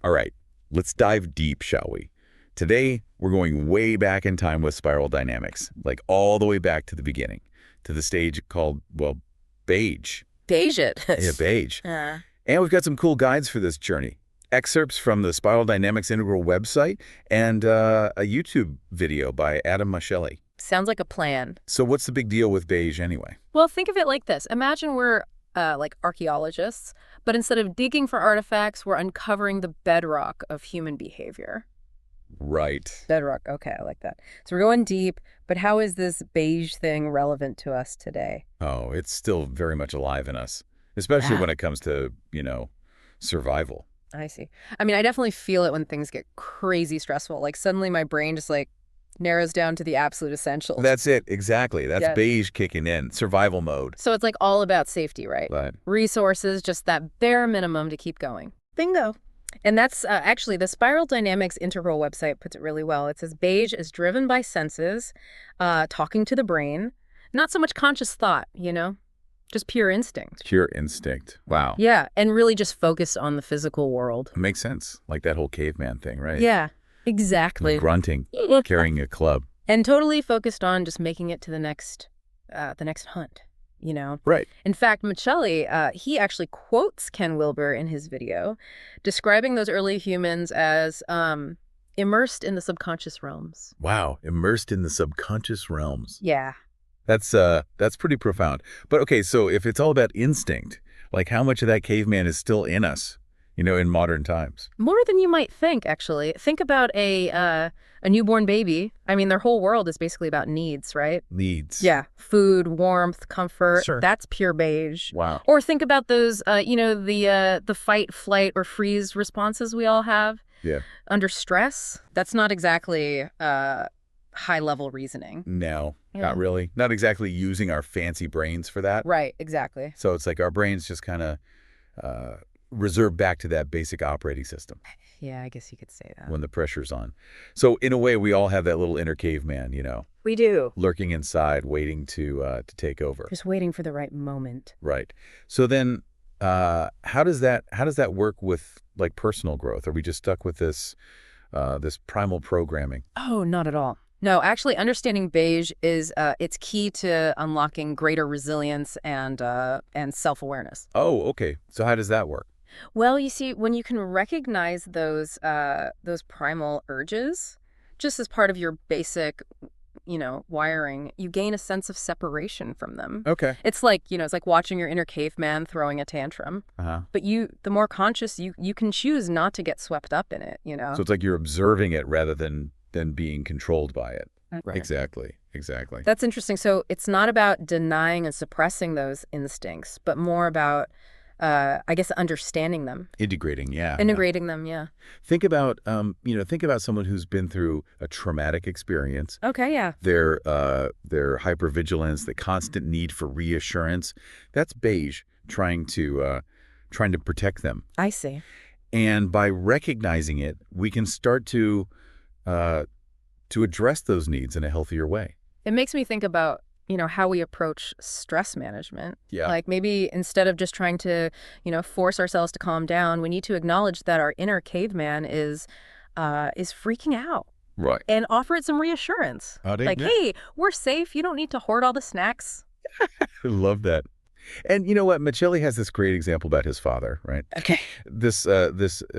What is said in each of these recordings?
All right, let's dive deep, shall we? Today, we're going way back in time with spiral dynamics, like all the way back to the beginning, to the stage called, well, Beige. Beige it. Yeah, Beige. Uh, And we've got some cool guides for this journey. Excerpts from the Spiral Dynamics Integral website and a YouTube video by Adam Michelli. Sounds like a plan. So what's the big deal with Beige anyway? Well, think of it like this. Imagine we're like archaeologists, but instead of digging for artifacts, we're uncovering the bedrock of human behavior. Right. Bedrock. Okay, I like that. So we're going deep, but how is this beige thing relevant to us today? Oh, it's still very much alive in us, especially Ah. when it comes to, survival. I see. I mean, I definitely feel it when things get crazy stressful. Like suddenly my brain just like narrows down to the absolute essentials. That's it, exactly. That's Yes. Beige kicking in, survival mode. So it's like all about safety, right? Right. Resources, just that bare minimum to keep going. Bingo. And that's actually the Spiral Dynamics Integral website puts it really well. It says Beige is driven by senses, talking to the brain, not so much conscious thought, just pure instinct. Pure instinct. Wow. Yeah, and really just focused on the physical world. It makes sense. Like that whole caveman thing, right? Yeah, exactly. Grunting, carrying a club. And totally focused on just making it to the next hunt, Right. In fact, Michelli, he actually quotes Ken Wilber in his video, describing those early humans as immersed in the subconscious realms. Wow. Immersed in the subconscious realms. Yeah. That's pretty profound. But okay, so if it's all about instinct, like how much of that caveman is still in us, in modern times? More than you might think, actually. Think about a newborn baby. I mean, their whole world is basically about needs, right? Needs. Yeah. Food, warmth, comfort. Sure. That's pure beige. Wow. Or think about those, the fight, flight, or freeze responses we all have. Yeah. Under stress. That's not exactly high-level reasoning. No, Yeah. not really. Not exactly using our fancy brains for that. Right, exactly. So it's like our brains just kind of reserve back to that basic operating system Yeah, I guess you could say that. when the pressure's on. So in a way, we all have that little inner caveman, We do. lurking inside, waiting to take over. Just waiting for the right moment. Right. So then, how does that work with like personal growth? Are we just stuck with this primal programming? Oh, not at all. No, actually, understanding beige is it's key to unlocking greater resilience and self-awareness. Oh, okay. So how does that work? Well, you see, when you can recognize those primal urges, just as part of your basic, wiring, you gain a sense of separation from them. Okay. It's like, it's like watching your inner caveman throwing a tantrum. Uh-huh. But the more conscious, you can choose not to get swept up in it, So it's like you're observing it rather than being controlled by it. Right. Exactly. That's interesting. So it's not about denying and suppressing those instincts, but more about, I guess, understanding them. Integrating, yeah. Integrating them, yeah. Think about, someone who's been through a traumatic experience. Okay, yeah. Their hypervigilance, the constant need for reassurance. That's beige trying to protect them. I see. And by recognizing it, we can start to address those needs in a healthier way. It makes me think about, how we approach stress management. Yeah. Like maybe instead of just trying to, force ourselves to calm down, we need to acknowledge that our inner caveman is freaking out. Right. And offer it some reassurance. Like, hey, we're safe. You don't need to hoard all the snacks. I love that. And you know what? Michelli has this great example about his father, right? Okay. This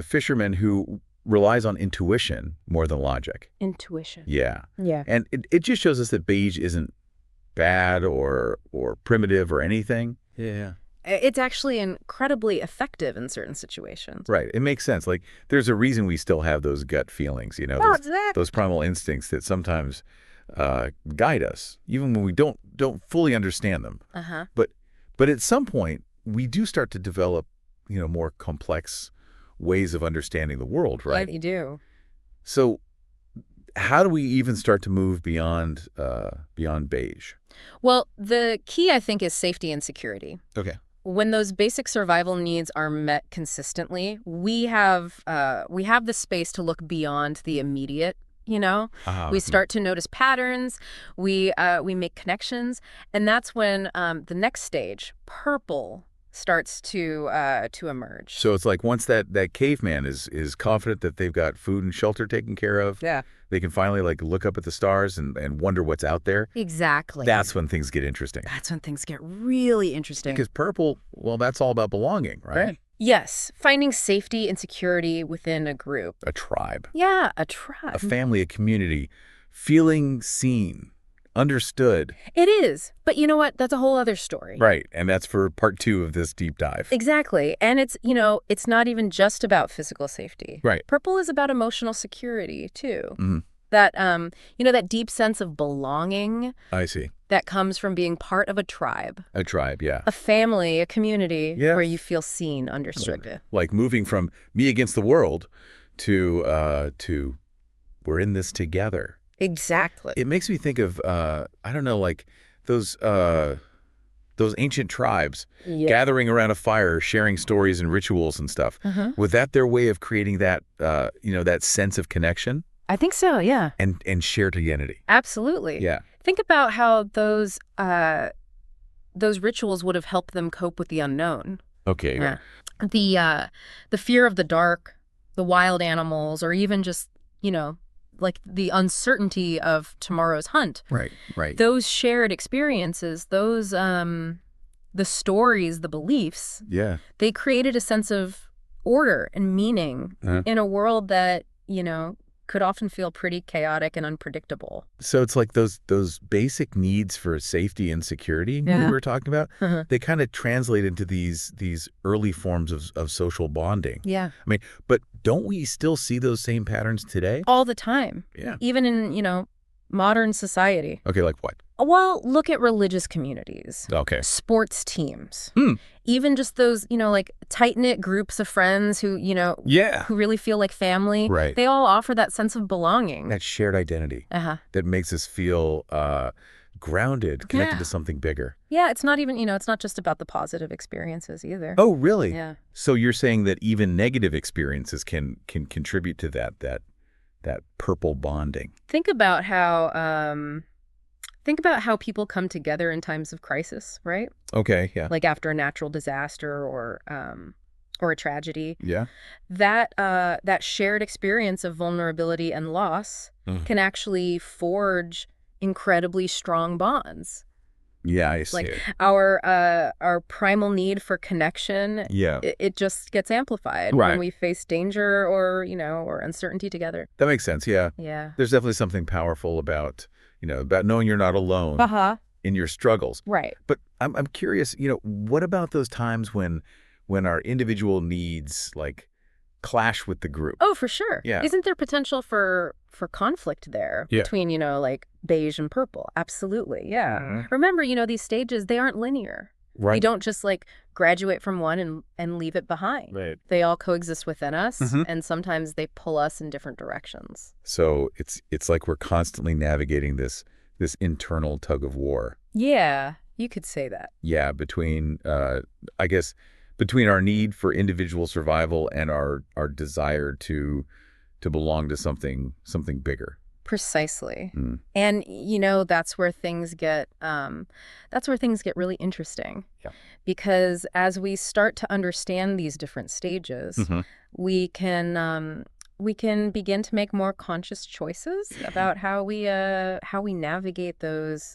fisherman who relies on intuition more than logic. Intuition. Yeah. Yeah. And it just shows us that beige isn't bad or primitive or anything. Yeah. It's actually incredibly effective in certain situations. Right. It makes sense. Like there's a reason we still have those gut feelings, those primal instincts that sometimes guide us, even when we don't fully understand them. Uh-huh. But at some point, we do start to develop, more complex ways of understanding the world, right? Yeah, you do. So how do we even start to move beyond beige? Well, the key, I think, is safety and security. Okay. When those basic survival needs are met consistently, we have the space to look beyond the immediate. We start to notice patterns, we make connections, and that's when the next stage, purple, starts to emerge. So it's like once that caveman is confident that they've got food and shelter taken care of, Yeah. they can finally like look up at the stars and wonder what's out there. Exactly. That's when things get interesting. That's when things get really interesting. Because purple, well, that's all about belonging, right? Yes, finding safety and security within a group. A tribe, Yeah, a tribe. a family, a community, feeling seen, understood. It is. But you know what? That's a whole other story. Right. And that's for part 2 of this deep dive. Exactly. And it's, it's not even just about physical safety. Right. Purple is about emotional security, too. Mhm. That, that deep sense of belonging I see. that comes from being part of a tribe. A tribe, yeah. A family, a community Yes. where you feel seen, understood. Like moving from me against the world to we're in this together. Exactly. It makes me think of, I don't know, like those ancient tribes Yeah. gathering around a fire, sharing stories and rituals and stuff. Was that their way of creating that, that sense of connection I think so, yeah. and shared identity? Absolutely. Yeah. Think about how those rituals would have helped them cope with the unknown. Okay. Yeah. The fear of the dark, the wild animals, or even just, like the uncertainty of tomorrow's hunt. Right. Right. Those shared experiences, those the stories, the beliefs, Yeah. they created a sense of order and meaning in a world that, could often feel pretty chaotic and unpredictable. So it's like those basic needs for safety and security we were talking about, they kind of translate into these early forms of social bonding. Yeah. I mean, but don't we still see those same patterns today? All the time. Yeah. Even in, modern society. Okay, like what? Well, look at religious communities. Okay. Sports teams. Hmm. Even just those, like tight-knit groups of friends who, Yeah. who really feel like family. Right. They all offer that sense of belonging. That shared identity that makes us feel grounded, connected to something bigger. Yeah, it's not even, it's not just about the positive experiences either. Oh, really? Yeah. So you're saying that even negative experiences can contribute to that purple bonding. Think about how people come together in times of crisis, right? Okay, yeah. Like after a natural disaster or a tragedy. Yeah. That shared experience of vulnerability and loss can actually forge incredibly strong bonds. Yeah, I see. Like our primal need for connection, Yeah. it just gets amplified Right. when we face danger or uncertainty together. That makes sense, yeah. Yeah. There's definitely something powerful about knowing you're not alone in your struggles. Right. But I'm curious, what about those times when our individual needs like clash with the group? Oh, for sure. Yeah. Isn't there potential for conflict there between, like beige and purple? Absolutely. Yeah. Remember, these stages, they aren't linear. Right. You don't just like graduate from one and leave it behind. Right. They all coexist within us, and sometimes they pull us in different directions. So it's like we're constantly navigating this internal tug of war. Yeah, you could say that. Yeah, between I guess between our need for individual survival and our desire to belong to something bigger. Precisely. And that's where things get really interesting. Yeah. Because as we start to understand these different stages, we can begin to make more conscious choices about how we navigate those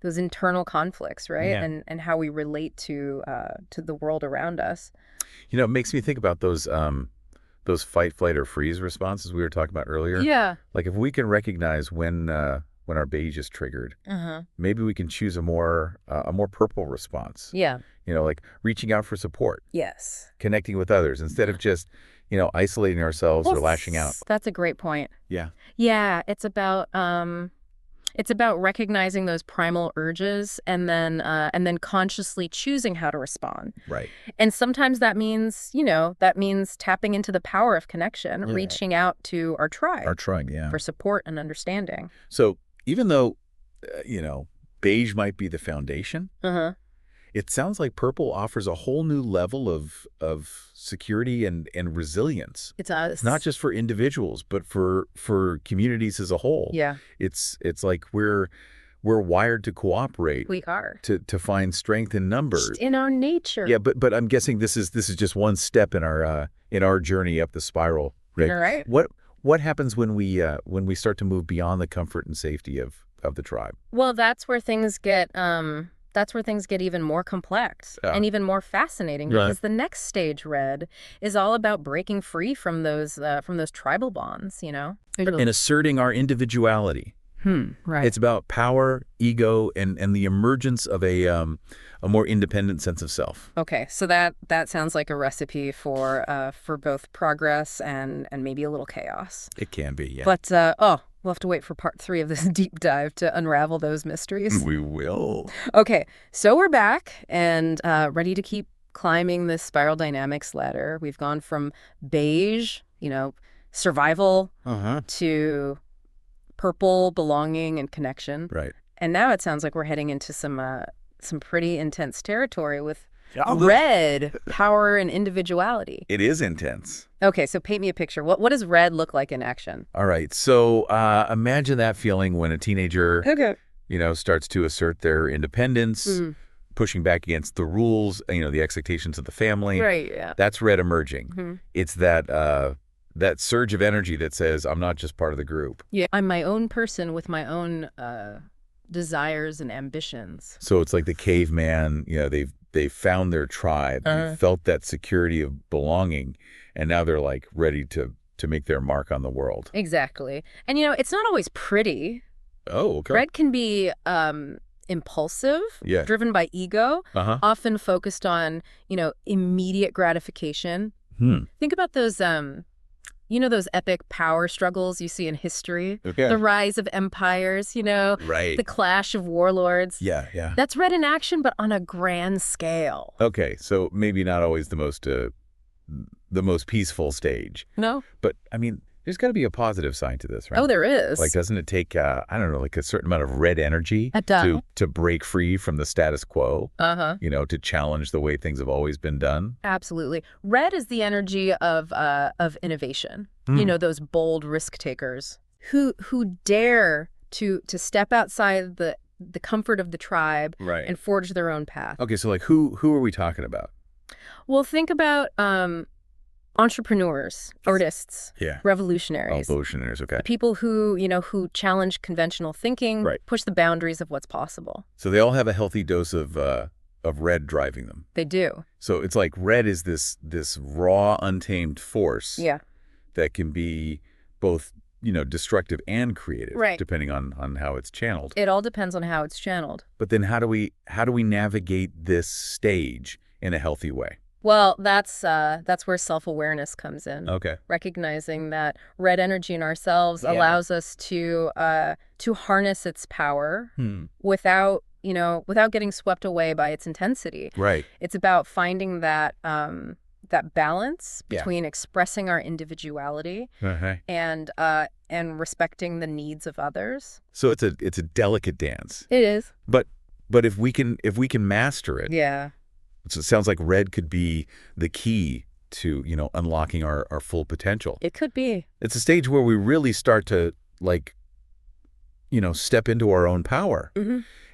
internal conflicts, right? Yeah. And how we relate to the world around us. It makes me think about those fight, flight, or freeze responses we were talking about earlier. Yeah. Like if we can recognize when our beige is triggered, maybe we can choose a more purple response. Yeah. Like reaching out for support, Yes. connecting with others instead of just isolating ourselves or lashing out. That's a great point. Yeah. Yeah, it's about recognizing those primal urges and then consciously choosing how to respond. Right. And sometimes that means tapping into the power of connection, reaching out to our tribe. Our tribe, yeah. For support and understanding. So even though beige might be the foundation, it sounds like purple offers a whole new level of security and resilience. It does. Not just for individuals, but for communities as a whole. Yeah. It's like we're we're wired to cooperate, We are. to find strength in numbers. In our nature. Yeah, but I'm guessing this is just one step in our journey up the spiral, right? All right. What happens when we start to move beyond the comfort and safety of the tribe? Well, that's where things get even more complex and even more fascinating, because the next stage, Red, is all about breaking free from those tribal bonds, And asserting our individuality. Right. It's about power, ego, and the emergence of a more independent sense of self. Okay, so that sounds like a recipe for both progress and maybe a little chaos. It can be, yeah. But we'll have to wait for part 3 of this deep dive to unravel those mysteries. We will. Okay, so we're back and ready to keep climbing this spiral dynamics ladder. We've gone from beige, survival, to purple, belonging and connection. Right. And now it sounds like we're heading into some pretty intense territory with red, power and individuality. It is intense. Okay, so paint me a picture. What does red look like in action? All right. So imagine that feeling when a teenager, starts to assert their independence, pushing back against the rules, the expectations of the family. Right, yeah. That's red emerging. It's that surge of energy that says, I'm not just part of the group. Yeah, I'm my own person with my own desires and ambitions. So it's like the caveman, they've found their tribe, they felt that security of belonging, and now they're like ready to make their mark on the world. Exactly. And it's not always pretty. Oh, okay. Red can be impulsive, driven by ego, often focused on, immediate gratification. Think about those those epic power struggles you see in history, the rise of empires, the clash of warlords. Yeah. That's red in action, but on a grand scale. Okay, so maybe not always the most peaceful stage. No. But, there's got to be a positive side to this, right? Oh, there is. Like, doesn't it take, I don't know, like a certain amount of red energy to break free from the status quo, to challenge the way things have always been done? Absolutely. Red is the energy of innovation. Those bold risk takers who dare to step outside the comfort of the tribe and forge their own path. Okay, so like who are we talking about? Well, think about entrepreneurs, artists, revolutionaries. Revolutionaries, okay. People who challenge conventional thinking, push the boundaries of what's possible. So they all have a healthy dose of red driving them. They do. So it's like red is this raw, untamed force that can be both, destructive and creative, depending on how it's channeled. It all depends on how it's channeled. But then how do we navigate this stage in a healthy way? Well, that's where self-awareness comes in. Okay. Recognizing that red energy in ourselves allows us to harness its power without getting swept away by its intensity. Right. It's about finding that balance between expressing our individuality and respecting the needs of others. So it's a delicate dance. It is. But if we can master it. Yeah. So it sounds like red could be the key to, unlocking our full potential. It could be. It's a stage where we really start to, step into our own power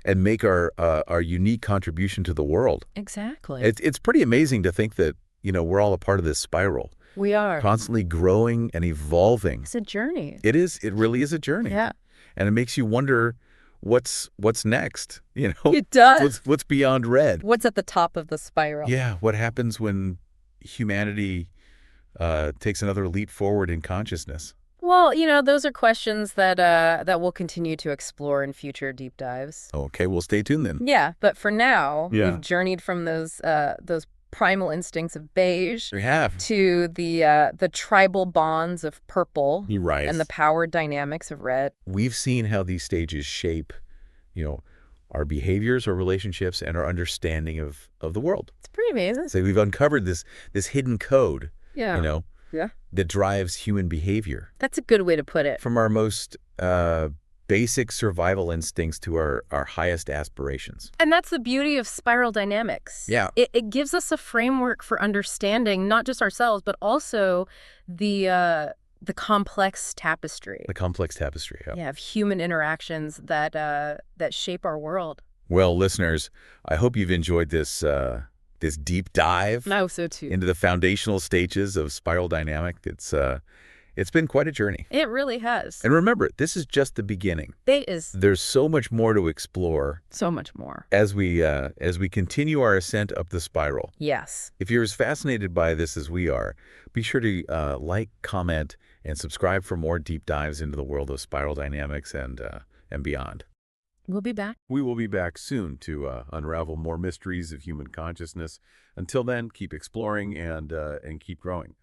and make our unique contribution to the world. Exactly. It's pretty amazing to think that, we're all a part of this spiral. We are. Constantly growing and evolving. It's a journey. It is. It really is a journey. Yeah. And it makes you wonder what's next, It does. What's beyond red? What's at the top of the spiral? Yeah, what happens when humanity takes another leap forward in consciousness? Well, those are questions that we'll continue to explore in future deep dives. Okay, well, stay tuned then. Yeah, but for now, we've journeyed from those primal instincts of beige to the tribal bonds of purple and the power dynamics of red. We've seen how these stages shape, our behaviors, our relationships, and our understanding of the world. It's pretty amazing. So we've uncovered this hidden code, that drives human behavior. That's a good way to put it. From our most basic survival instincts to our highest aspirations. And that's the beauty of spiral dynamics. Yeah. It gives us a framework for understanding not just ourselves, but also the the complex tapestry. The complex tapestry, yeah. Yeah, of human interactions that shape our world. Well, listeners, I hope you've enjoyed this deep dive I hope so too. into the foundational stages of spiral dynamic. It's been quite a journey. It really has. And remember, this is just the beginning. It is There's so much more to explore so much more. as we continue our ascent up the spiral. Yes. If you're as fascinated by this as we are, be sure to like, comment, and subscribe for more deep dives into the world of spiral dynamics and beyond. We'll be back. We will be back soon to unravel more mysteries of human consciousness. Until then, keep exploring and keep growing.